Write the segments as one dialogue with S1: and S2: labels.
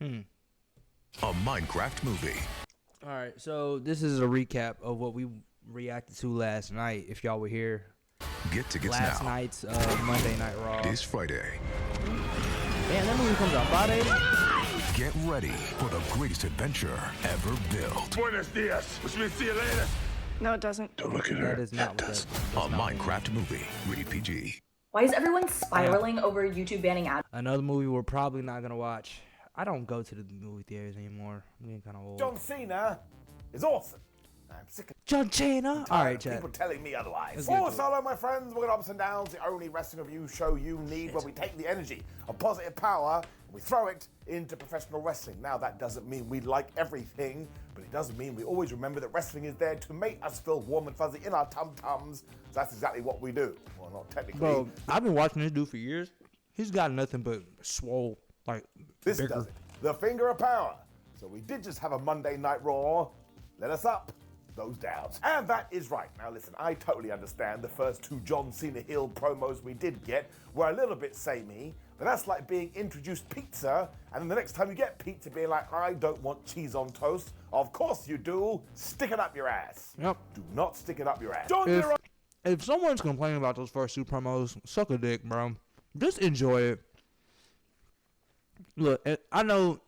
S1: A Minecraft movie.
S2: All right, so this is a recap of what we reacted to last night. If y'all were here,
S1: Get tickets
S2: last
S1: now.
S2: night's Monday Night Raw.
S1: This Friday.
S2: Man, that movie comes out Friday.
S1: Get ready for the greatest adventure ever built.
S3: Buenos dias, which means see you later.
S4: No, it doesn't.
S3: Don't look at her.
S2: That is not what that.
S1: A Minecraft movie. Rated PG.
S5: Why is everyone spiraling over YouTube banning ads?
S2: Another movie we're probably not gonna watch. I don't go to the movie theaters anymore. I'm getting kind of old.
S6: John Cena is awesome. I'm sick of
S2: John Cena. All right,
S6: people
S2: chat.
S6: telling me otherwise.
S2: Let's get to
S6: Also, hello, my friends. We're going ups and downs. The only wrestling review show you need, where we take the energy of positive power and we throw it into professional wrestling. Now, that doesn't mean we like everything, but it does mean we always remember that wrestling is there to make us feel warm and fuzzy in our tum-tums. So that's exactly what we do. Well, not technically.
S2: Bro, I've been watching this dude for years. He's got nothing but swole, like
S6: This
S2: bigger.
S6: does it. The finger of power. So we did just have a Monday Night Raw. Let us up those downs. And that is right. Now listen, I totally understand the first two John Cena heel promos we did get were a little bit samey, but that's like being introduced pizza, and then the next time you get pizza being like, I don't want cheese on toast. Of course you do. Stick it up your ass.
S2: Yep.
S6: Do not stick it up your ass. John
S2: If,
S6: Cena.
S2: if someone's complaining about those first two promos, suck a dick, bro. Just enjoy it. Look, I know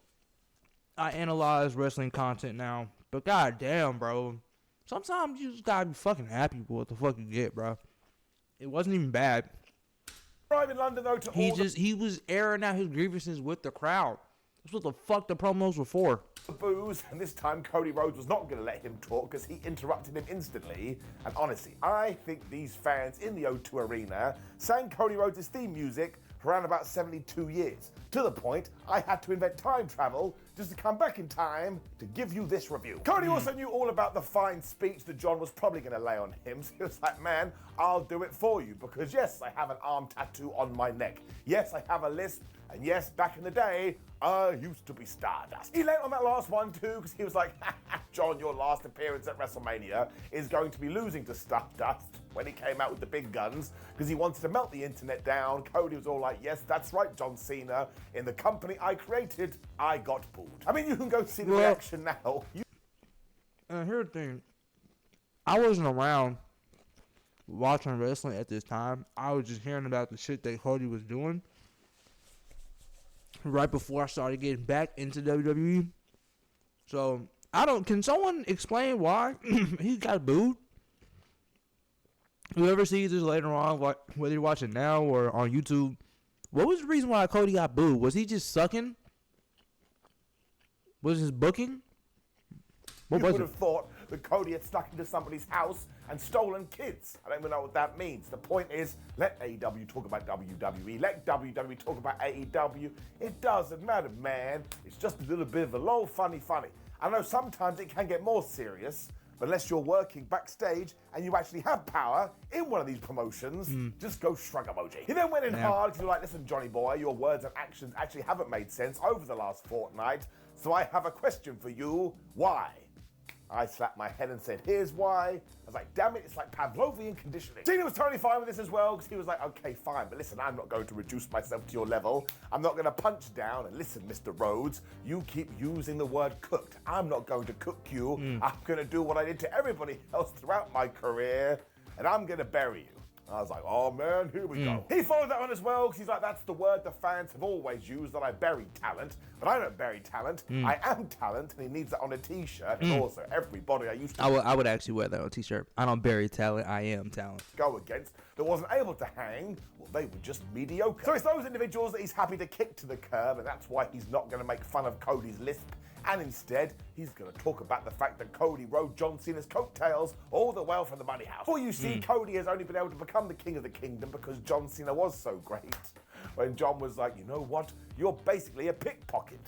S2: I analyze wrestling content now, but goddamn, bro. Sometimes you just gotta be fucking happy with what the fuck you get, bro. It wasn't even bad.
S6: Arrive in London though to all
S2: He was airing out his grievances with the crowd. That's what the fuck the promos were for.
S6: the booze, and this time Cody Rhodes was not going to let him talk because he interrupted him instantly. And honestly, I think these fans in the O2 Arena sang Cody Rhodes' theme music for around about 72 years. To the point, I had to invent time travel just to come back in time to give you this review. Cody also knew all about the fine speech that John was probably going to lay on him. So he was like, man, I'll do it for you because yes, I have an arm tattoo on my neck. Yes, I have a lisp. And yes, back in the day, I used to be Stardust. He lent on that last one too, because he was like, John, your last appearance at WrestleMania is going to be losing to Stardust when he came out with the big guns, because he wanted to melt the internet down. Cody was all like, yes, that's right, John Cena. In the company I created, I got booed. I mean, you can go see the reaction now.
S2: Here's the thing. I wasn't around watching wrestling at this time. I was just hearing about the shit that Cody was doing right before I started getting back into WWE. So, can someone explain why he got booed? Whoever sees this later on, whether you're watching now or on YouTube, what was the reason why Cody got booed? Was he just sucking? Was his booking? What
S6: You
S2: was
S6: would
S2: it?
S6: have thought that Cody had snuck into somebody's house and stolen kids. I don't even know what that means. The point is, let AEW talk about WWE, let WWE talk about AEW. It doesn't matter, man. It's just a little bit of a low funny. I know sometimes it can get more serious, but unless you're working backstage and you actually have power in one of these promotions, just go shrug emoji. He then went in hard because you're like, listen, Johnny boy, your words and actions actually haven't made sense over the last fortnight, so I have a question for you. Why? I slapped my head and said, here's why. I was like, damn it, it's like Pavlovian conditioning. Cena was totally fine with this as well, because he was like, okay, fine, but listen, I'm not going to reduce myself to your level. I'm not going to punch down. And listen, Mr. Rhodes, you keep using the word cooked. I'm not going to cook you. I'm going to do what I did to everybody else throughout my career, and I'm going to bury you. I was like, oh man, here we go. He followed that on as well, because he's like, that's the word the fans have always used, that I bury talent. But I don't bury talent. I am talent, and he needs that on a t-shirt. And also, everybody I used to
S2: I would actually wear that on a t-shirt. I don't bury talent, I am talent.
S6: go against that wasn't able to hang, well, they were just mediocre. So it's those individuals that he's happy to kick to the curb, and that's why he's not going to make fun of Cody's lisp. And instead, he's going to talk about the fact that Cody rode John Cena's coattails all the way from the Money House. Well, you see, Cody has only been able to become the king of the kingdom because John Cena was so great. When John was like, you know what? You're basically a pickpocket.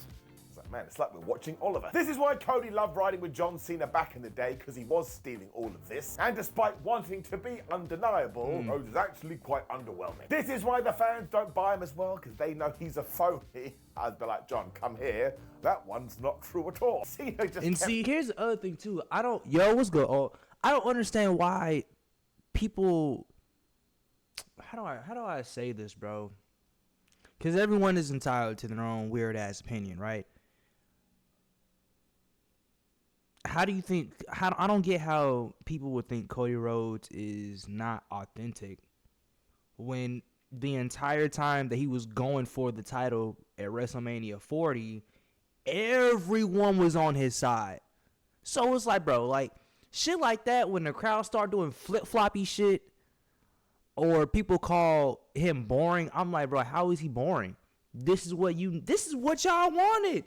S6: It's like, man, it's like we're watching Oliver. This is why Cody loved riding with John Cena back in the day, because he was stealing all of this. And despite wanting to be undeniable, Rhodes is actually quite underwhelming. This is why the fans don't buy him as well, because they know he's a phony. I'd be like, John, come here. That one's not true at all. Cena just
S2: And see, here's the other thing too. What's good? Oh, I don't understand why people. How do I say this, bro? Because everyone is entitled to their own weird ass opinion, right? how do you think? I don't get how people would think Cody Rhodes is not authentic when the entire time that he was going for the title at WrestleMania 40, everyone was on his side. So it's like, bro, like shit like that when the crowd start doing flip-floppy shit or people call him boring, I'm like, bro, how is he boring? This is what y'all wanted.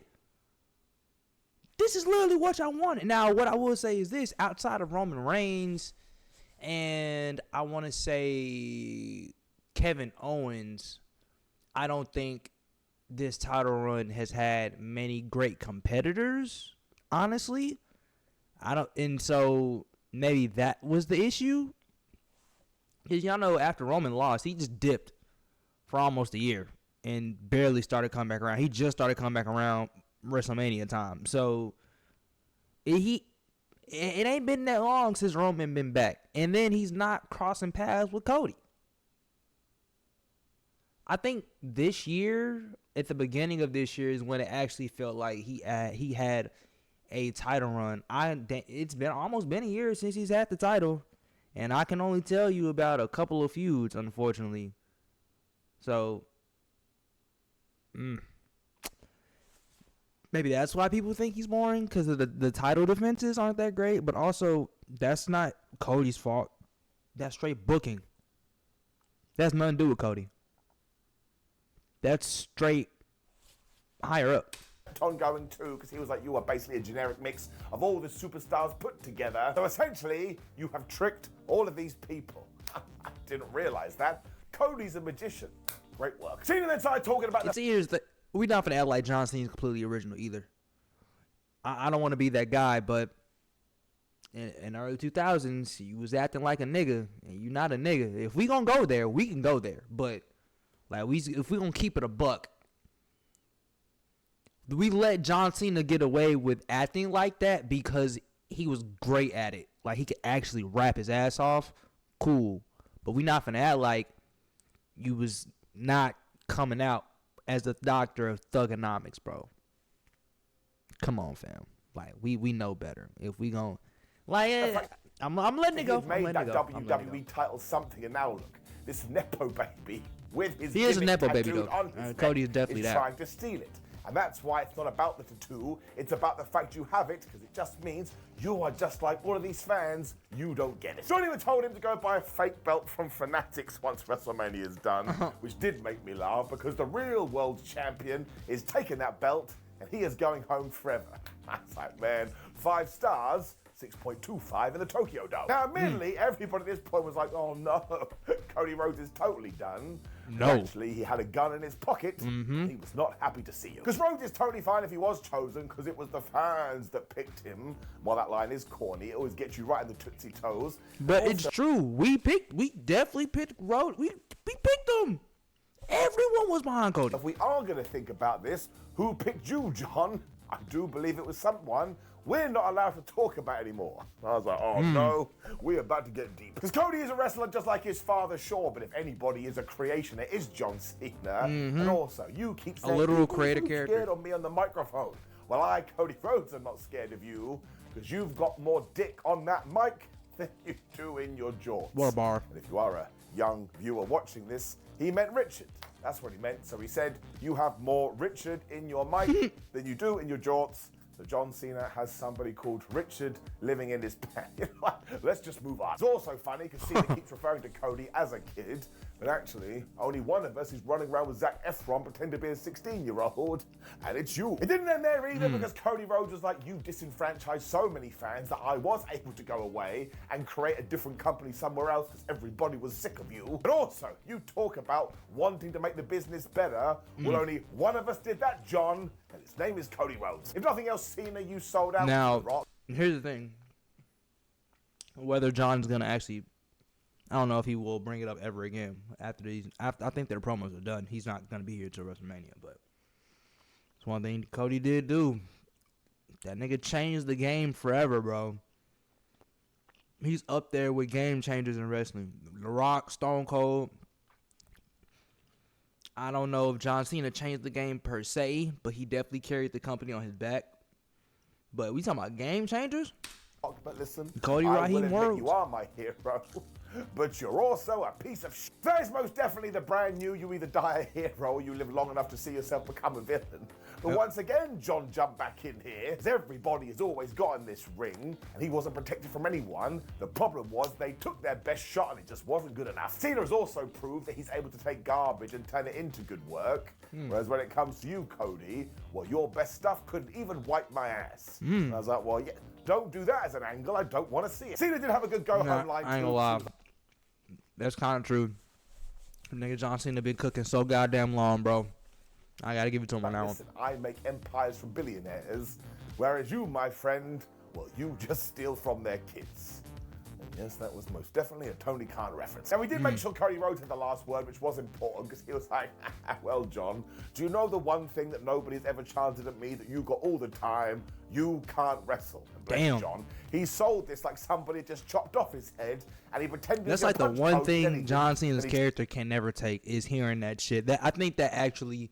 S2: This is literally what y'all wanted. Now, what I will say is this, outside of Roman Reigns and I want to say Kevin Owens, I don't think this title run has had many great competitors, honestly. And so maybe that was the issue. Because y'all know after Roman lost, he just dipped for almost a year and barely started coming back around. He just started coming back around WrestleMania time. So it ain't been that long since Roman been back. And then he's not crossing paths with Cody. I think this year, at the beginning of this year, is when it actually felt like he had a title run. It's been almost been a year since he's had the title, and I can only tell you about a couple of feuds, unfortunately. So, maybe that's why people think he's boring, because of the title defenses aren't that great. But also, that's not Cody's fault. That's straight booking. That's nothing to do with Cody. That's straight higher up.
S6: Ongoing too, because he was like, you are basically a generic mix of all the superstars put together. So essentially, you have tricked all of these people. I didn't realize that. Cody's a magician. Great work. Cena then started talking about
S2: we're not gonna act like John Cena's completely original either. I don't want to be that guy, but in the early 2000s, you was acting like a nigga, and you not a nigga. If we gonna go there, we can go there. But like if we gonna keep it a buck, we let John Cena get away with acting like that because he was great at it. Like, he could actually rap his ass off. Cool. But we not finna act like you was not coming out as the doctor of thugonomics, bro. Come on, fam. Like, we know better. If we gon' like, I'm letting it go.
S6: He made that WWE title something, and now look, this Nepo baby with his
S2: he is a Nepo baby,
S6: tattooed
S2: though.
S6: on his
S2: Cody is
S6: neck
S2: definitely that.
S6: trying to steal it. And that's why it's not about the tattoo, it's about the fact you have it, because it just means you are just like all of these fans, you don't get it. Johnny even told him to go buy a fake belt from Fanatics once WrestleMania is done, which did make me laugh, because the real world champion is taking that belt, and he is going home forever. That's like, man, 5 stars, 6.25 in the Tokyo Dome. Now, admittedly, everybody at this point was like, oh no, Cody Rhodes is totally done.
S2: No.
S6: Actually, he had a gun in his pocket. He was not happy to see you. Because Rhodes is totally fine if he was chosen, because it was the fans that picked him. While that line is corny, it always gets you right in the tootsie toes.
S2: But also, it's true. We definitely picked Rhodes. We picked him. Everyone was behind Cody.
S6: If we are going to think about this, who picked you, John? I do believe it was someone we're not allowed to talk about anymore. I was like, oh no, we're about to get deep. Because Cody is a wrestler just like his father, sure, but if anybody is a creation, it is John Cena. And also, you keep saying,
S2: a literal creative character.
S6: Scared of me on the microphone. Well, I, Cody Rhodes, am not scared of you, because you've got more dick on that mic than you do in your jaws.
S2: What a bar.
S6: And if you are a young viewer watching this, he meant Richard. That's what he meant. So he said, you have more Richard in your mic than you do in your jorts. So John Cena has somebody called Richard living in his pants. Let's just move on. It's also funny because Cena keeps referring to Cody as a kid, but actually, only one of us is running around with Zac Efron pretending to be a 16-year-old, and it's you. It didn't end there either because Cody Rhodes was like, you disenfranchised so many fans that I was able to go away and create a different company somewhere else because everybody was sick of you. But also, you talk about wanting to make the business better. Well, only one of us did that, John, and his name is Cody Rhodes. If nothing else, Cena, you sold out.
S2: Now, here's the thing. Whether John's going to actually, I don't know if he will bring it up ever again after these. I think their promos are done. He's not going to be here till WrestleMania, but it's one thing Cody did do. That nigga changed the game forever, bro. He's up there with game changers in wrestling. The Rock, Stone Cold. I don't know if John Cena changed the game per se, but he definitely carried the company on his back. But we talking about game changers?
S6: But listen,
S2: Cody
S6: I will
S2: Raheem
S6: admit
S2: World.
S6: you are my hero, but you're also a piece of shit. That is most definitely the brand new, you either die a hero or you live long enough to see yourself become a villain. But once again, John jumped back in here, as everybody has always got in this ring, and he wasn't protected from anyone. The problem was they took their best shot and it just wasn't good enough. Cena has also proved that he's able to take garbage and turn it into good work. Whereas when it comes to you, Cody, well, your best stuff couldn't even wipe my ass. And I was like, well, yeah, don't do that as an angle. I don't want to see it. Cena did have a good go-home line,
S2: I ain't
S6: too.
S2: gonna lie. That's kind of true. Nigga John Cena been cooking so goddamn long, bro. I gotta give it to him on that one.
S6: Listen, I make empires from billionaires, whereas you, my friend, well, you just steal from their kids. And yes, that was most definitely a Tony Khan reference. Now, we did make sure Cody Rhodes had the last word, which was important, because he was like, well, John, do you know the one thing that nobody's ever chanted at me that you got all the time? You can't wrestle. And bless
S2: Damn.
S6: John, he sold this like somebody just chopped off his head, and he pretended
S2: That's
S6: to
S2: like the
S6: punch
S2: one
S6: Cody, then he
S2: thing
S6: didn't,
S2: John Cena's
S6: then he-
S2: character can never take is hearing that shit. That I think that actually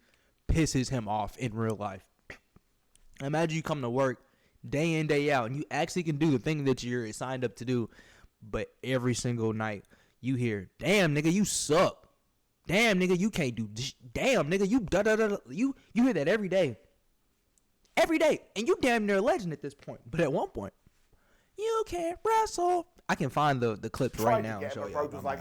S2: pisses him off in real life. Imagine you come to work day in, day out, and you actually can do the thing that you're signed up to do, but every single night you hear, "Damn nigga, you suck. Damn nigga, you can't do. Damn nigga, you da da da." You hear that every day, and you damn near a legend at this point. But at one point, you can't wrestle. I can find the clips right now and show you.
S6: Rhodes was like,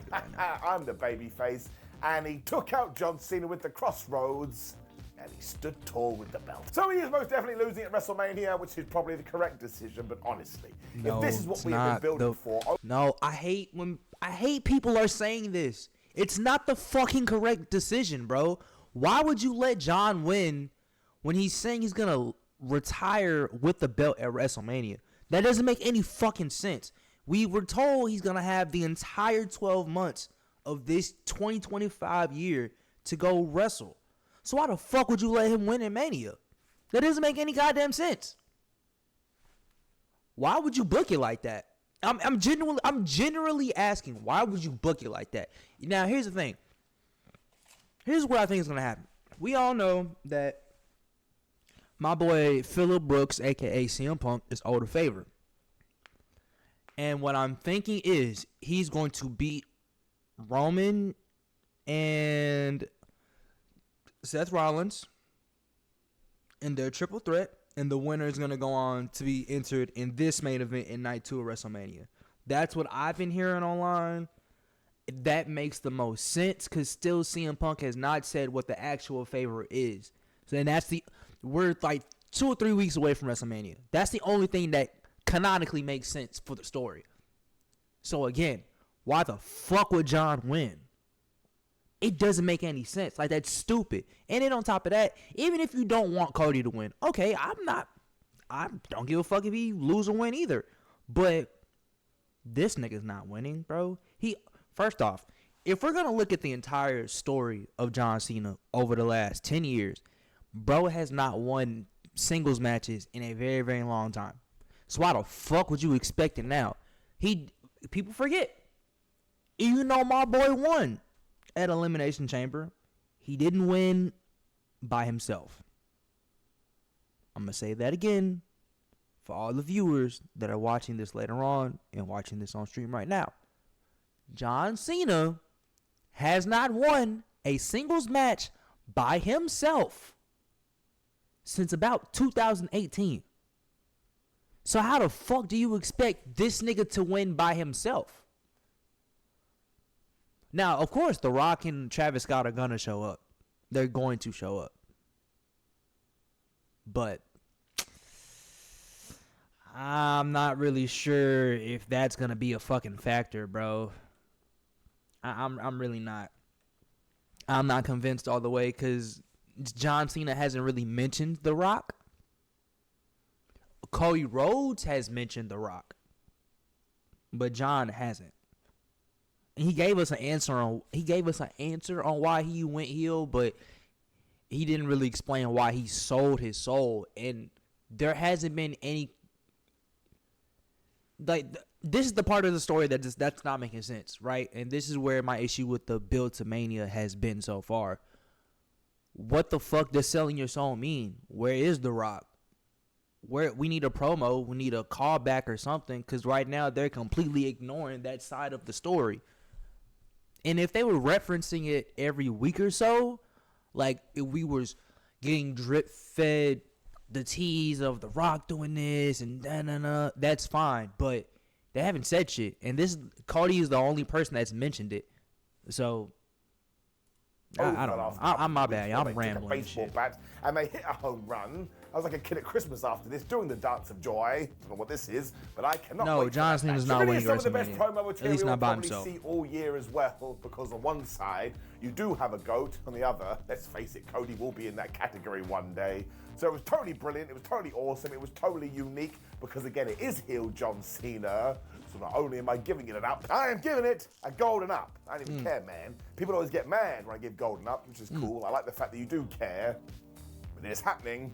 S6: I'm the baby face, and he took out John Cena with the crossroads, and he stood tall with the belt. So he is most definitely losing at WrestleMania, which is probably the correct decision, but honestly,
S2: No,
S6: if this is what
S2: it's
S6: we have
S2: not
S6: been building
S2: the-
S6: for...
S2: No, I hate people are saying this. It's not the fucking correct decision, bro. Why would you let John win when he's saying he's gonna retire with the belt at WrestleMania? That doesn't make any fucking sense. We were told he's gonna have the entire 12 months of this 2025 year to go wrestle. So why the fuck would you let him win in Mania? That doesn't make any goddamn sense. Why would you book it like that? I'm generally asking, why would you book it like that? Now, here's the thing. Here's what I think is going to happen. We all know that my boy Phillip Brooks, a.k.a. CM Punk, is older favorite. And what I'm thinking is he's going to beat Roman and Seth Rollins in their triple threat. And the winner is going to go on to be entered in this main event in Night 2 of WrestleMania. That's what I've been hearing online. That makes the most sense because still CM Punk has not said what the actual favorite is. So then we're like 2 or 3 weeks away from WrestleMania. That's the only thing that canonically makes sense for the story. So again, why the fuck would John win? It doesn't make any sense. Like, that's stupid. And then on top of that, even if you don't want Cody to win, okay, I don't give a fuck if he lose or win either. But this nigga's not winning, bro. First off, if we're going to look at the entire story of John Cena over the last 10 years, bro has not won singles matches in a very, very long time. So why the fuck would you expect it now? People forget. Even though my boy won at Elimination Chamber, he didn't win by himself. I'm going to say that again for all the viewers that are watching this later on and watching this on stream right now. John Cena has not won a singles match by himself since about 2018. So how the fuck do you expect this nigga to win by himself? Now, of course, The Rock and Travis Scott are going to show up. They're going to show up. But I'm not really sure if that's going to be a fucking factor, bro. I'm really not. I'm not convinced all the way because John Cena hasn't really mentioned The Rock. Cody Rhodes has mentioned The Rock. But John hasn't. He gave us an answer on why he went heel, but he didn't really explain why he sold his soul. And there hasn't been any, like, this is the part of the story that's not making sense, right? And this is where my issue with the build to Mania has been so far. What the fuck does selling your soul mean? Where is The Rock? we need a promo, we need a callback or something, because right now they're completely ignoring that side of the story. And if they were referencing it every week or so, like if we was getting drip fed the tease of The Rock doing this and that's fine. But they haven't said shit, and Cody is the only person that's mentioned it. So I don't know. I'm my bad. I'm rambling.
S6: A baseball bat and they hit a home run. I was like a kid at Christmas after this, doing the dance of joy. I don't know what this is, but I cannot.
S2: No,
S6: wait
S2: John Cena's not winning WrestleMania.
S6: Some of the best promo
S2: at least not by
S6: we'll
S2: himself.
S6: See all year as well, because on one side you do have a GOAT, on the other, let's face it, Cody will be in that category one day. So it was totally brilliant. It was totally awesome. It was totally unique because again, it is heel John Cena. So not only am I giving it an up, I am giving it a golden up. I don't even care, man. People always get mad when I give golden up, which is cool. I like the fact that you do care, but it's happening.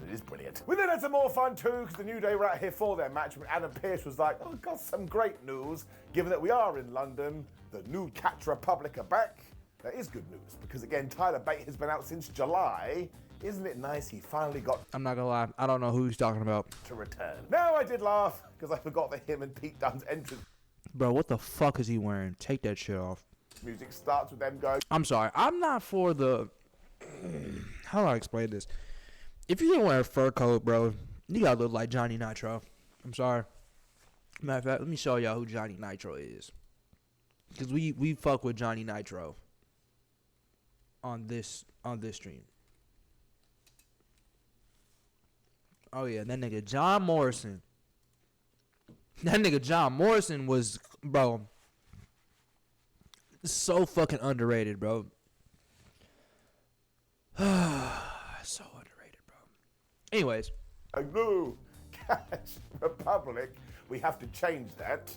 S6: It is brilliant. We then had some more fun too, because the New Day were out here for their match, when Adam Pearce was like, oh, got some great news. Given that we are in London, the new Catch Republic are back. That is good news, because again, Tyler Bate has been out since July. Isn't it nice he finally got
S2: I'm not gonna lie, I don't know who he's talking about.
S6: to return? Now I did laugh, because I forgot that him and Pete Dunne's entrance
S2: Bro, what the fuck is he wearing? Take that shit off.
S6: music starts with them going,
S2: I'm sorry. I'm not for the... How do I explain this? If you're gonna wear a fur coat, bro, you gotta look like Johnny Nitro. I'm sorry. Matter of fact, let me show y'all who Johnny Nitro is. Because we fuck with Johnny Nitro on this stream. Oh yeah, that nigga John Morrison. That nigga John Morrison was, bro, so fucking underrated, bro. So underrated, bro. Anyways.
S6: no, Catch Republic, we have to change that.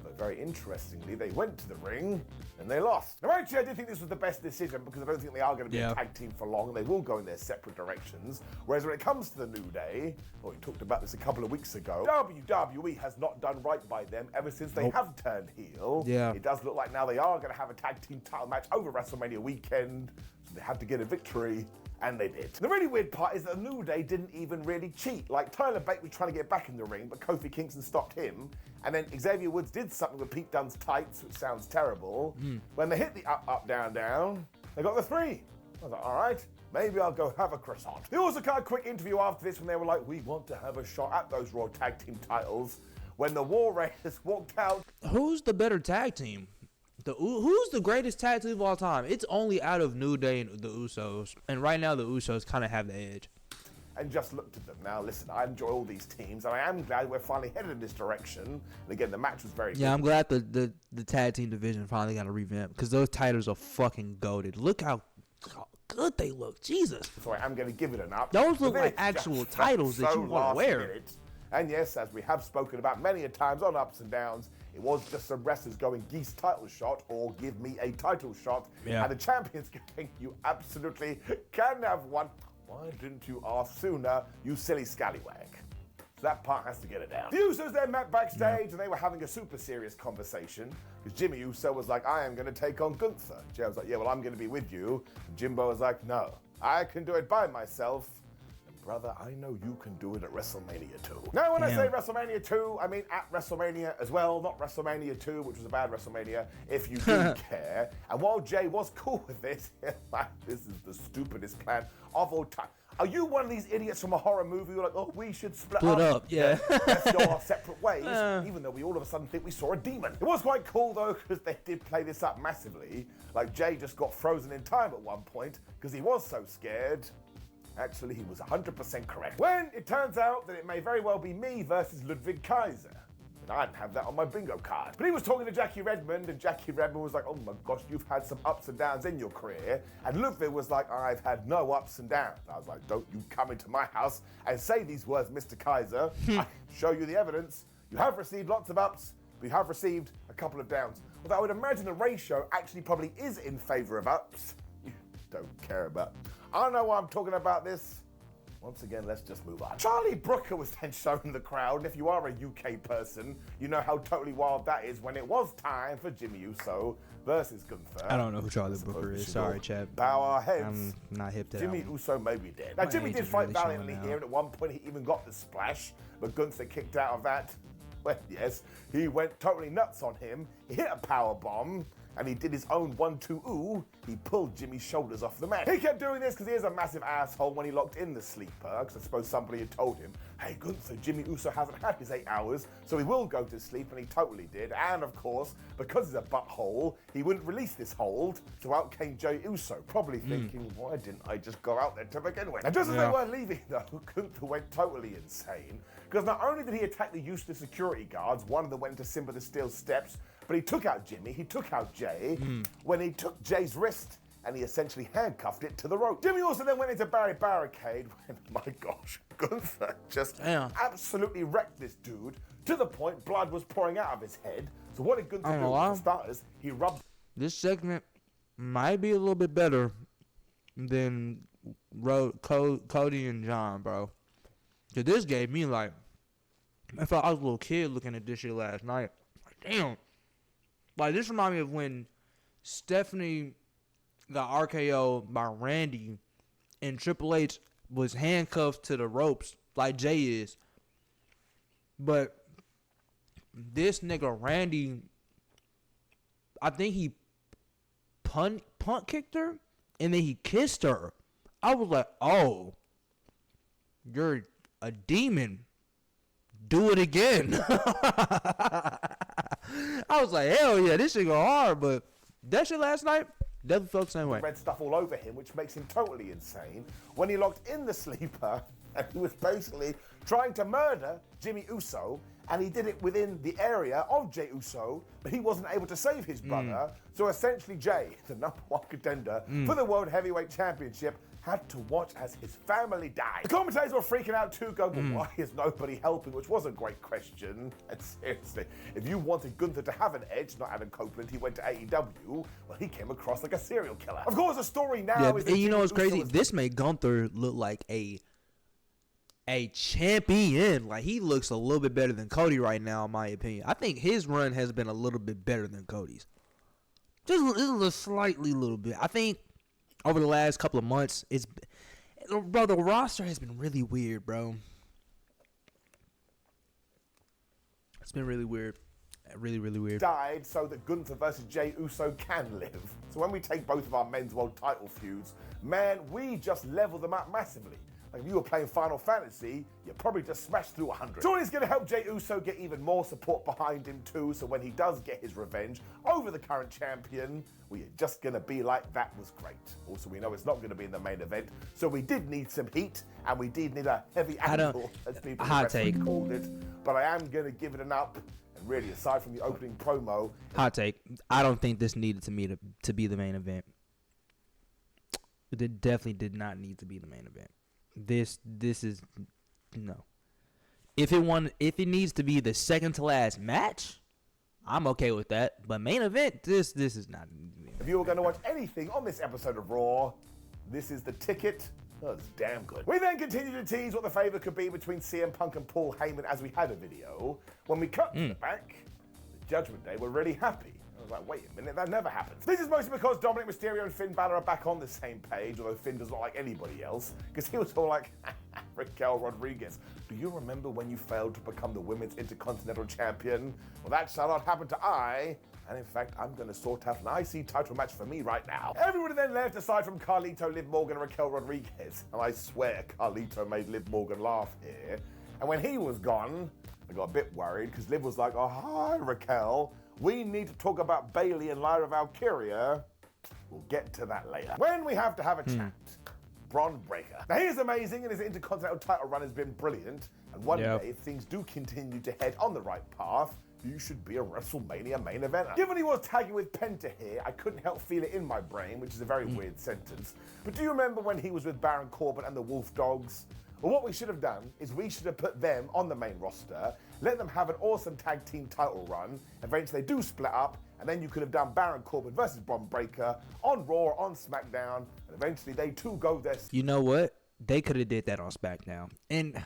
S6: But very interestingly, they went to the ring and they lost. Now, actually, I did think this was the best decision because I don't think they are going to be a tag team for long and they will go in their separate directions. Whereas when it comes to the New Day, well, we talked about this a couple of weeks ago, WWE has not done right by them ever since they have turned heel.
S2: Yeah.
S6: It does look like now they are going to have a tag team title match over WrestleMania weekend, so they had to get a victory. And they did. The really weird part is that the New Day didn't even really cheat. Like, Tyler Bate was trying to get back in the ring, but Kofi Kingston stopped him. And then Xavier Woods did something with Pete Dunne's tights, which sounds terrible. When they hit the up, up, down, down, they got the 3. I was like, all right, maybe I'll go have a croissant. They also got a quick interview after this when they were like, we want to have a shot at those Raw Tag Team titles. When the War Raiders walked out.
S2: Who's the better tag team? Who's the greatest tag team of all time? It's only out of New Day and the Usos. And right now, the Usos kind of have the edge.
S6: And just looked at them. Now, listen, I enjoy all these teams, and I am glad we're finally headed in this direction. And again, the match was very good.
S2: Yeah, I'm glad the tag team division finally got a revamp, because those titles are fucking goated. Look how good they look. Jesus.
S6: So I am going to give it an up.
S2: Those look like actual titles that you want to wear.
S6: And yes, as we have spoken about many a times on Ups and Downs, it was just some wrestlers going geese title shot or give me a title shot.
S2: Yeah.
S6: And the champion's going, you absolutely can have one. Why didn't you ask sooner, you silly scallywag? So that part has to get it down. The Usos then met backstage and they were having a super serious conversation because Jimmy Uso was like, I am going to take on Gunther. Jay was like, yeah, well, I'm going to be with you. And Jimbo was like, no, I can do it by myself. Brother, I know you can do it at WrestleMania 2. Now, when I say WrestleMania 2, I mean at WrestleMania as well, not WrestleMania 2, which was a bad WrestleMania, if you do care. And while Jay was cool with this, this is the stupidest plan of all time. Are you one of these idiots from a horror movie who are like, oh, we should split up?
S2: Yeah.
S6: Let's go our separate ways, even though we all of a sudden think we saw a demon. It was quite cool, though, because they did play this up massively. Like, Jay just got frozen in time at one point because he was so scared. Actually, he was 100% correct. When it turns out that it may very well be me versus Ludwig Kaiser. And I didn't have that on my bingo card. But he was talking to Jackie Redmond, and Jackie Redmond was like, oh my gosh, you've had some ups and downs in your career. And Ludwig was like, I've had no ups and downs. I was like, don't you come into my house and say these words, Mr. Kaiser. I show you the evidence. You have received lots of ups, but you have received a couple of downs. Although I would imagine the ratio actually probably is in favor of ups. You don't care about. I don't know why I'm talking about this. Once again, let's just move on. Charlie Brooker was then shown in the crowd, and if you are a UK person, you know how totally wild that is when it was time for Jimmy Uso versus Gunther.
S2: I don't know who Charlie Brooker is. Sorry, chap.
S6: Bow our heads.
S2: I'm not hip to that
S6: Jimmy
S2: one.
S6: Uso maybe did. Now,
S2: My
S6: Jimmy
S2: age
S6: did
S2: is
S6: fight
S2: really showing
S6: valiantly
S2: now.
S6: here, and at one point he even got the splash, but Gunther kicked out of that. Well, yes, he went totally nuts on him. He hit a power bomb, and he did his own 1-2-ooh. He pulled Jimmy's shoulders off the mat. He kept doing this because he is a massive asshole when he locked in the sleeper, because I suppose somebody had told him, hey, Gunther, Jimmy Uso hasn't had his 8 hours, so he will go to sleep, and he totally did. And, of course, because he's a butthole, he wouldn't release this hold, so out came Jey Uso, probably thinking, why didn't I just go out there to begin with? And just as they were leaving, though, Gunther went totally insane, because not only did he attack the useless security guards, one of them went into Simba the Steel steps, but he took out Jimmy, he took out Jey, when he took Jay's wrist, and he essentially handcuffed it to the rope. Jimmy also then went into Barricade when, my gosh, Gunther just absolutely wrecked this dude to the point blood was pouring out of his head. So what did Gunther do? For starters, he rubbed...
S2: This segment might be a little bit better than Cody and John, bro. Cause this gave me like, I felt I was a little kid looking at this shit last night. Like, damn. Like, this reminded me of when Stephanie got RKO'd by Randy and Triple H was handcuffed to the ropes like Jay is. But this nigga Randy, I think he punt kicked her and then he kissed her. I was like, oh, you're a demon. Do it again. I was like, hell yeah, this shit go hard. But that shit last night definitely felt the same way.
S6: Red stuff all over him, which makes him totally insane. When he locked in the sleeper, and he was basically trying to murder Jimmy Uso, and he did it within the area of Jey Uso, but he wasn't able to save his brother. So essentially, Jey, the #1 contender for the World Heavyweight Championship, had to watch as his family died. The commentators were freaking out too, going, why is nobody helping? Which was a great question. And seriously, if you wanted Gunther to have an edge, not Adam Copeland, he went to AEW, well, he came across like a serial killer. Of course, the story now is that
S2: and you know what's
S6: Jimmy Uso
S2: crazy? This made Gunther look like a champion. Like, he looks a little bit better than Cody right now, in my opinion. I think his run has been a little bit better than Cody's. Just a slightly little bit. I think over the last couple of months, bro, the roster has been really weird, bro. It's been really weird. Really, really weird.
S6: Died so that Gunther versus Jey Uso can live. So when we take both of our men's world title feuds, man, we just level them up massively. Like, if you were playing Final Fantasy, you probably just smashed through 100. Surely it's going to help Jey Uso get even more support behind him too, so when he does get his revenge over the current champion, we're just going to be like, that was great. Also, we know it's not going to be in the main event, so we did need some heat, and we did need a heavy ankle, as people called it. But I am going to give it an up, and really, aside from the opening promo...
S2: Hot take. I don't think this needed to be the main event. It definitely did not need to be the main event. This is no. If it needs to be the second to last match, I'm okay with that. But main event, this is not.
S6: If you were going to watch anything on this episode of Raw, this is the ticket. Oh, it's damn good. We then continue to tease what the favour could be between CM Punk and Paul Heyman as we had a video. When we cut to the back, the Judgment Day were really happy. I was like, wait a minute, that never happens. This is mostly because Dominic Mysterio and Finn Balor are back on the same page, although Finn does not like anybody else, because he was all like, Raquel Rodriguez, do you remember when you failed to become the Women's Intercontinental Champion? Well, that shall not happen to I. And in fact, I'm going to sort out an IC title match for me right now. Everyone then left aside from Carlito, Liv Morgan, and Raquel Rodriguez. And I swear Carlito made Liv Morgan laugh here. And when he was gone, I got a bit worried, because Liv was like, oh, hi, Raquel. We need to talk about Bayley and Lyra Valkyria. We'll get to that later. When we have to have a chat, Bron Breakker. Now, he is amazing, and his Intercontinental title run has been brilliant. And one day, if things do continue to head on the right path, you should be a WrestleMania main eventer. Given he was tagging with Penta here, I couldn't help feel it in my brain, which is a very weird sentence. But do you remember when he was with Baron Corbin and the Wolf Dogs? Well, what we should have done is we should have put them on the main roster, let them have an awesome tag team title run, eventually they do split up, and then you could have done Baron Corbin versus Bron Breakker on Raw or on SmackDown, and eventually they too go their...
S2: You know what? They could have did that on SmackDown. And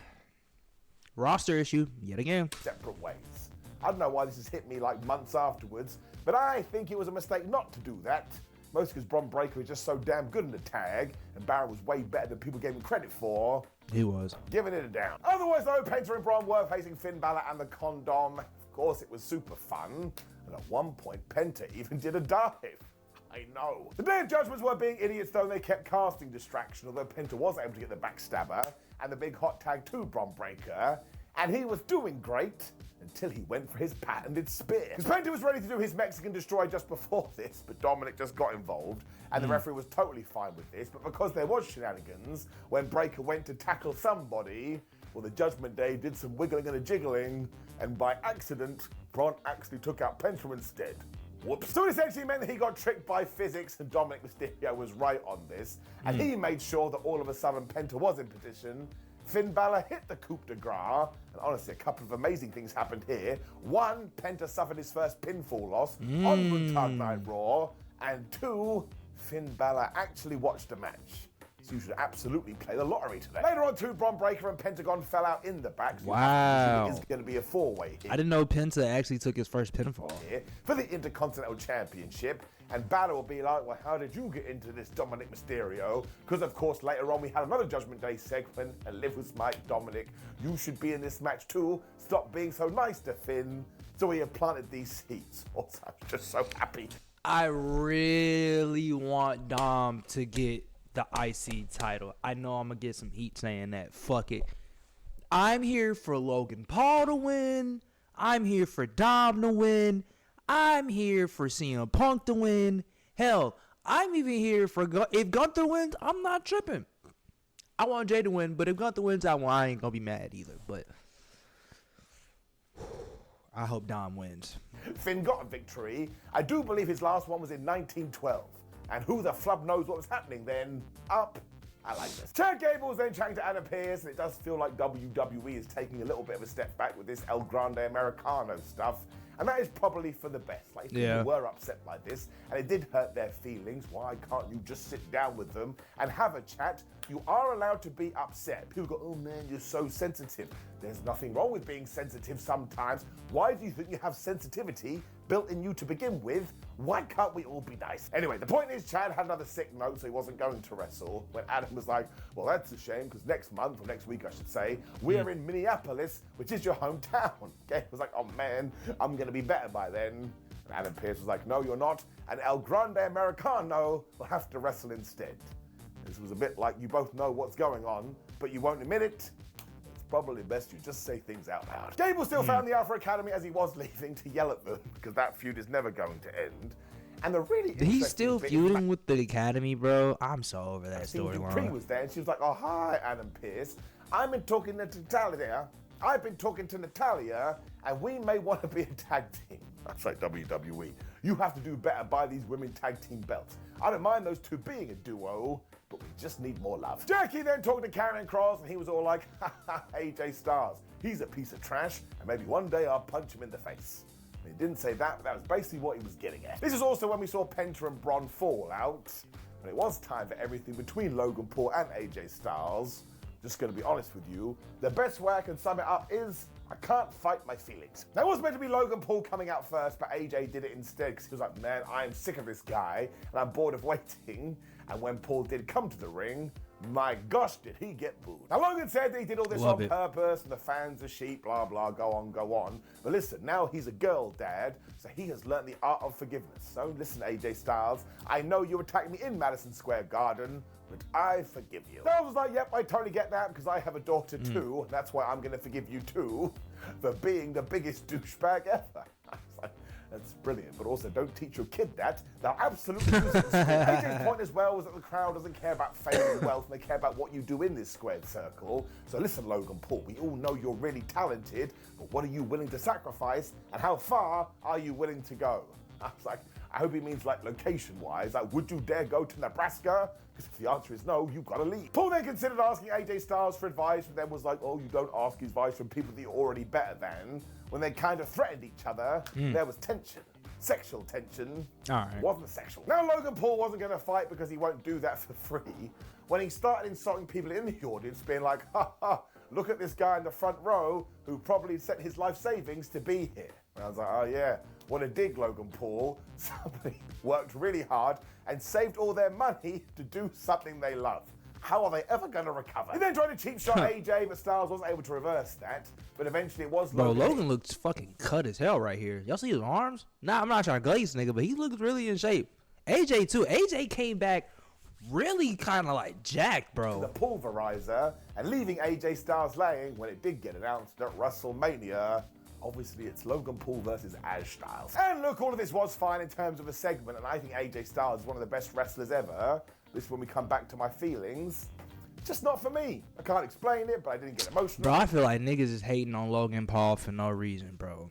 S2: roster issue yet again.
S6: Separate ways. I don't know why this has hit me like months afterwards, but I think it was a mistake not to do that. Mostly because Bron Breakker was just so damn good in the tag, and Baron was way better than people gave him credit for.
S2: He was.
S6: Giving it a down. Otherwise, though, Penta and Bron were facing Finn Balor and the Condom. Of course, it was super fun. And at one point, Penta even did a dive. I know. The Day of Judgments were being idiots, though, and they kept casting distraction, although Penta was able to get the backstabber and the big hot tag to Bron Breakker. And he was doing great until he went for his patented spear. Because Penta was ready to do his Mexican Destroy just before this, but Dominic just got involved, and the referee was totally fine with this. But because there was shenanigans, when Breakker went to tackle somebody, well, the Judgment Day did some wiggling and a jiggling, and by accident, Bron actually took out Penta instead. Whoops. So it essentially meant that he got tricked by physics, and Dominic Mysterio was right on this, and he made sure that all of a sudden Penta was in position. Finn Balor hit the coup de grace, and honestly, a couple of amazing things happened here. One, Penta suffered his first pinfall loss on Monday Night Raw, and two, Finn Balor actually watched the match. So you should absolutely play the lottery today. Later on, too, Bron Breakker and Pentagon fell out in the back. So
S2: wow.
S6: It's going to be a four-way hit.
S2: I didn't know Penta actually took his first pinfall.
S6: Here for the Intercontinental Championship. And Balor will be like, well, how did you get into this, Dominic Mysterio? Because, of course, later on we had another Judgment Day segment, and Live with Mike, Dominic, you should be in this match too. Stop being so nice to Finn. So he had planted these seeds. Also, I'm just so happy.
S2: I really want Dom to get the IC title. I know I'm going to get some heat saying that. Fuck it. I'm here for Logan Paul to win. I'm here for Dom to win. I'm here for CM Punk to win. Hell, I'm even here for if Gunther wins, I'm not tripping. I want Jay to win, but if Gunther wins, I ain't gonna be mad either. But I hope Dom wins.
S6: Finn got a victory. I do believe his last one was in 1912. And who the flub knows what was happening then? Up. I like this. Chad Gable's then chatting to Adam Pearce, and it does feel like WWE is taking a little bit of a step back with this El Grande Americano stuff. And that is probably for the best. Like, people were upset by this, and it did hurt their feelings. Why can't you just sit down with them and have a chat? You are allowed to be upset. People go, oh man, you're so sensitive. There's nothing wrong with being sensitive sometimes. Why do you think you have sensitivity built in you to begin with? Why can't we all be nice? Anyway, the point is Chad had another sick note, so he wasn't going to wrestle. When Adam was like, well, that's a shame, because next month, or next week, I should say, we're in Minneapolis, which is your hometown. Okay, was like, oh man, I'm going to be better by then. And Adam Pearce was like, no, you're not. And El Grande Americano will have to wrestle instead. This was a bit like you both know what's going on, but you won't admit it. It's probably best you just say things out loud. Gable still found the Alpha Academy as he was leaving to yell at them, because that feud is never going to end. And the really
S2: he's still feuding with the Academy, bro. I'm so over that
S6: storyline.
S2: storyline.
S6: Was there, and she was like, "Oh hi, Adam Pearce. I've been talking to Natalia. And we may want to be a tag team." That's like WWE. You have to do better by these women tag team belts. I don't mind those two being a duo, but we just need more love. Jackie then talked to Karrion Kross, and he was all like, AJ Styles, he's a piece of trash, and maybe one day I'll punch him in the face. He didn't say that, but that was basically what he was getting at. This is also when we saw Penta and Bron fall out, and it was time for everything between Logan Paul and AJ Styles. Just gonna be honest with you, the best way I can sum it up is, I can't fight my feelings. Now, it was meant to be Logan Paul coming out first, but AJ did it instead, because he was like, man, I am sick of this guy, and I'm bored of waiting. And when Paul did come to the ring, my gosh, did he get booed. Now, Logan said that he did all this on purpose, and the fans are sheep, blah, blah, go on. But listen, now he's a girl dad, so he has learned the art of forgiveness. So listen, AJ Styles, I know you attacked me in Madison Square Garden, but I forgive you. Styles was like, yep, I totally get that, because I have a daughter too, and that's why I'm going to forgive you too, for being the biggest douchebag ever. I was like, that's brilliant, but also don't teach your kid that. They'll absolutely use it. AJ's point as well was that the crowd doesn't care about fame and wealth, and they care about what you do in this squared circle. So listen, Logan Paul, we all know you're really talented, but what are you willing to sacrifice, and how far are you willing to go? I was like, I hope he means like location-wise. Like, would you dare go to Nebraska? Because if the answer is no, you've got to leave. Paul then considered asking AJ Styles for advice, and then was like, oh, you don't ask advice from people that you're already better than. When they kind of threatened each other, there was tension. Sexual tension.
S2: All right.
S6: Wasn't sexual. Now, Logan Paul wasn't going to fight because he won't do that for free. when he started insulting people in the audience, being like, ha ha, look at this guy in the front row who probably sent his life savings to be here. And I was like, oh yeah, what a dig, Logan Paul. Somebody worked really hard and saved all their money to do something they love. How are they ever going to recover? He then tried to cheap shot AJ, but Styles wasn't able to reverse that. But eventually it was
S2: Bro,
S6: Logan.
S2: Logan looks fucking cut as hell right here. Y'all see his arms? Nah, I'm not trying to glaze nigga, but he looks really in shape. AJ too. AJ came back really kind of like jacked, bro.
S6: The pulverizer and leaving AJ Styles laying when it did get announced at WrestleMania. Obviously, it's Logan Paul versus AJ Styles. And look, all of this was fine in terms of a segment, and I think AJ Styles is one of the best wrestlers ever. This is when we come back to my feelings. Just not for me. I can't explain it, but I didn't get emotional.
S2: Bro, I feel like niggas is hating on Logan Paul for no reason, bro.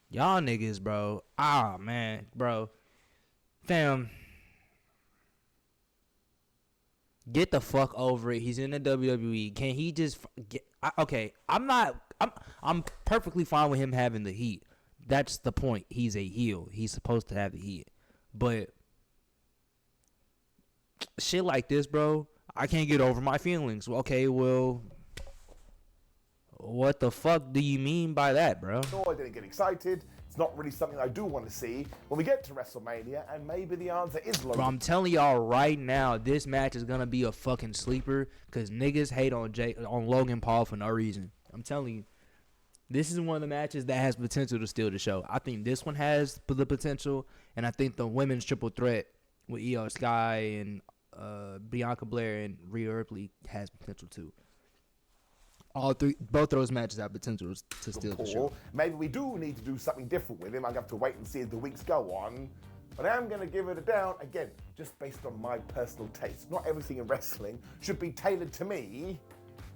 S2: Y'all niggas, bro. Ah, man, bro. Fam. Get the fuck over it. He's in the WWE. Can he just get... okay, I'm perfectly fine with him having the heat. That's the point. He's a heel. He's supposed to have the heat. But shit like this, bro, I can't get over my feelings. Okay, well, what the fuck do you mean by that, bro?
S6: No, I didn't get excited. It's not really something I do want to see when we get to WrestleMania, and maybe the answer is Logan.
S2: Bro, I'm telling y'all right now, this match is gonna be a fucking sleeper because niggas hate on Logan Paul for no reason. I'm telling you, this is one of the matches that has potential to steal the show. I think this one has the potential, and I think the women's triple threat with Io Sky and Bianca Belair and Rhea Ripley has potential too. Both those matches have potential to steal the show.
S6: Maybe we do need to do something different with him. I'm going to have to wait and see as the weeks go on. But I'm going to give it a down, again, just based on my personal taste. Not everything in wrestling should be tailored to me.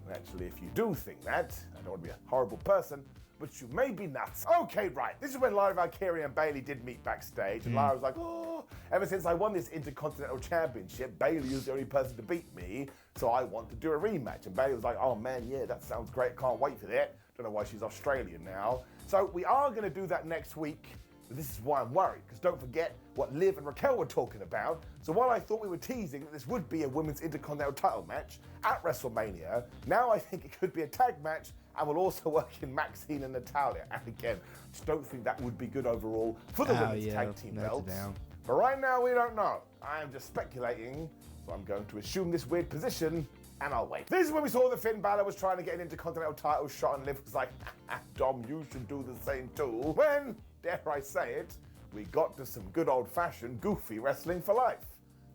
S6: And actually, if you do think that, I don't want to be a horrible person, but you may be nuts. Okay, right. This is when Lyra Valkyria and Bayley did meet backstage. And Lyra was like, oh, ever since I won this Intercontinental Championship, Bayley was the only person to beat me, so I want to do a rematch. And Bayley was like, oh man, yeah, that sounds great. Can't wait for that. Don't know why she's Australian now. So we are going to do that next week. But this is why I'm worried, because don't forget what Liv and Raquel were talking about. So while I thought we were teasing that this would be a women's Intercontinental title match at WrestleMania, now I think it could be a tag match and will also work in Maxine and Natalya. And again, just don't think that would be good overall for the women's tag team belts. But right now, we don't know. I am just speculating, so I'm going to assume this weird position, and I'll wait. This is when we saw that Finn Balor was trying to get an Intercontinental title shot, and Liv was like, Dom, you should do the same too. When, dare I say it, we got to some good old-fashioned, goofy wrestling for life.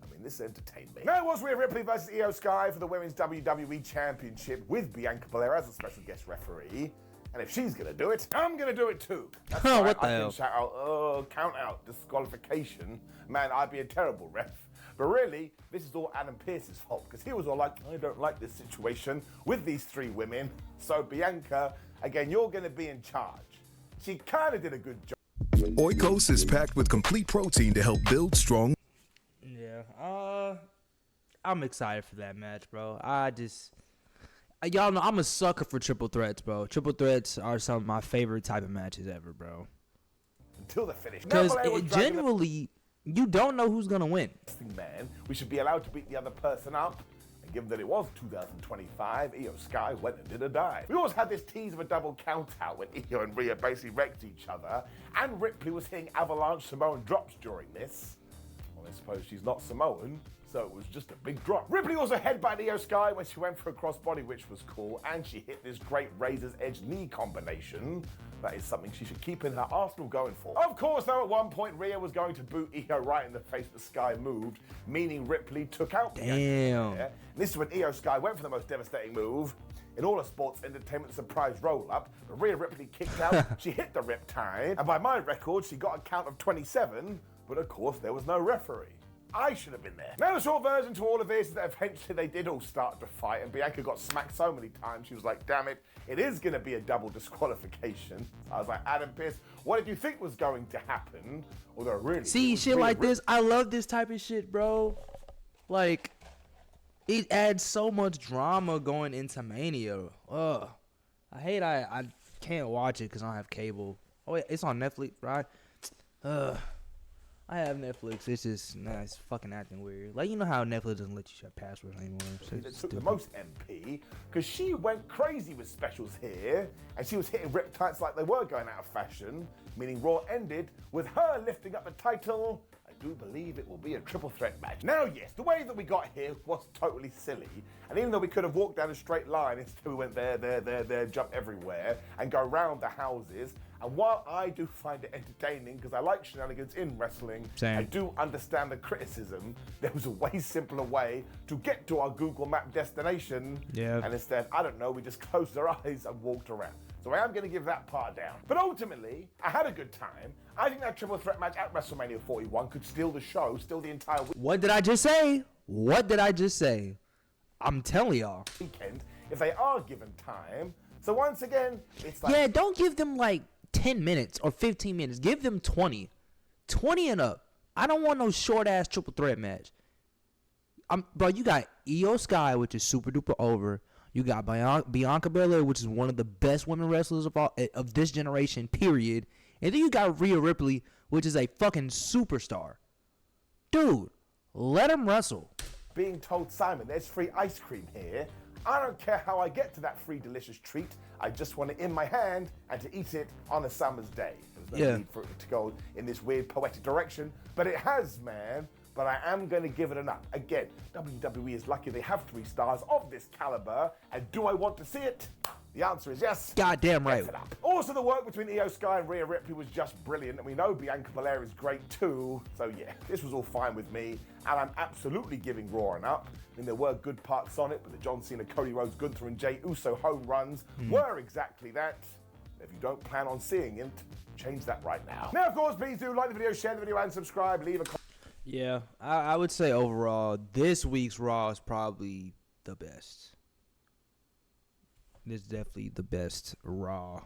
S6: I mean, this entertained me. Now it was Rhea Ripley versus Io Sky for the Women's WWE Championship with Bianca Belair as a special guest referee. And if she's going to do it, I'm going to do it too. That's right,
S2: what the
S6: I
S2: hell?
S6: can shout out, count out, disqualification. Man, I'd be a terrible ref. But really, this is all Adam Pearce's fault, because he was all like, I don't like this situation with these three women. So Bianca, again, you're going to be in charge. She kind of did a good job.
S1: Oikos is packed with complete protein to help build strong.
S2: Yeah, I'm excited for that match, bro. Y'all know I'm a sucker for triple threats, bro. Triple threats are some of my favorite type of matches ever, bro.
S6: Until the finish.
S2: Because generally, you don't know who's gonna win.
S6: Man, we should be allowed to beat the other person up. And given that it was 2025, Io Sky went and did a dive. We also had this tease of a double count out when Io and Rhea basically wrecked each other, and Ripley was hitting avalanche Samoan drops during this. Well, I suppose she's not Samoan, so it was just a big drop. Ripley also headbutted Io Sky when she went for a crossbody, which was cool, and she hit this great Razor's Edge knee combination. That is something she should keep in her arsenal going for. Of course, though, at one point, Rhea was going to boot Io right in the face, but Sky moved, meaning Ripley took out
S2: Damn.
S6: Bianca. This is when Io Sky went for the most devastating move in all of sports entertainment, surprise roll-up. But Rhea Ripley kicked out, she hit the riptide, and by my record, she got a count of 27, but of course, there was no referee. I should have been there. Now, the short version to all of this is that eventually they did all start to fight, and Bianca got smacked so many times, she was like, damn it, it is going to be a double disqualification. I was like, Adam Pearce, what did you think was going to happen? Although really...
S2: See, shit like this, I love this type of shit, bro. Like, it adds so much drama going into Mania. Ugh. I can't watch it because I don't have cable. Oh, wait, it's on Netflix, right? I have Netflix. It's just it's fucking acting weird. Like, you know how Netflix doesn't let you share passwords anymore. So
S6: That
S2: it's
S6: took the
S2: stupid.
S6: most MP because she went crazy with specials here, and she was hitting riptides like they were going out of fashion, meaning Raw ended with her lifting up the title. I do believe it will be a triple threat match. Now, yes, the way that we got here was totally silly, and even though we could have walked down a straight line, instead we went there, jump everywhere, and go round the houses. And while I do find it entertaining, because I like shenanigans in wrestling,
S2: Same.
S6: I do understand the criticism. There was a way simpler way to get to our Google Map destination.
S2: Yeah.
S6: And instead, I don't know, we just closed our eyes and walked around. So I am going to give that part down. But ultimately, I had a good time. I think that triple threat match at WrestleMania 41 could steal the show, steal the entire
S2: What did I just say? What did I just say? I'm telling y'all.
S6: weekend if they are given time. So once again, it's like...
S2: Yeah, don't give them like 10 minutes or 15 minutes. Give them 20. 20 and up. I don't want no short ass triple threat match. Bro, you got Io Sky, which is super duper over. You got Bianca Belair, which is one of the best women wrestlers of this generation, period. And then you got Rhea Ripley, which is a fucking superstar. Dude, let him wrestle.
S6: being told, Simon, there's free ice cream here. I don't care how I get to that free delicious treat. I just want it in my hand and to eat it on a summer's day. There's no need for it to go in this weird poetic direction, but it has, man. But I am going to give it an up. Again, WWE is lucky they have 3 stars of this caliber. And do I want to see it? The answer is yes.
S2: Goddamn right.
S6: Give it up. Also, the work between Io Sky and Rhea Ripley was just brilliant. And we know Bianca Belair is great too. So yeah, this was all fine with me. And I'm absolutely giving Raw an up. I mean, there were good parts on it, but the John Cena, Cody Rhodes, Gunther and Jey Uso home runs were exactly that. If you don't plan on seeing it, change that right now. Now, of course, please do like the video, share the video, and subscribe. Leave a comment.
S2: Yeah, I would say overall, this week's Raw is probably the best. This is definitely the best Raw.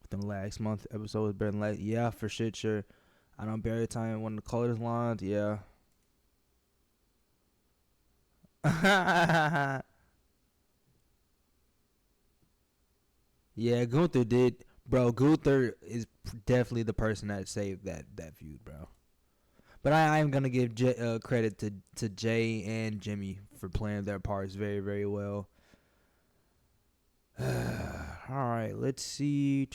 S2: Within the last month, episode was better than last. Yeah, for shit, sure. I don't barely time when the colors lined. Yeah. Yeah, Gunther did. Bro, Gunther is definitely the person that saved that feud, bro. But I am going to give credit to Jay and Jimmy for playing their parts very, very well. All right, let's see.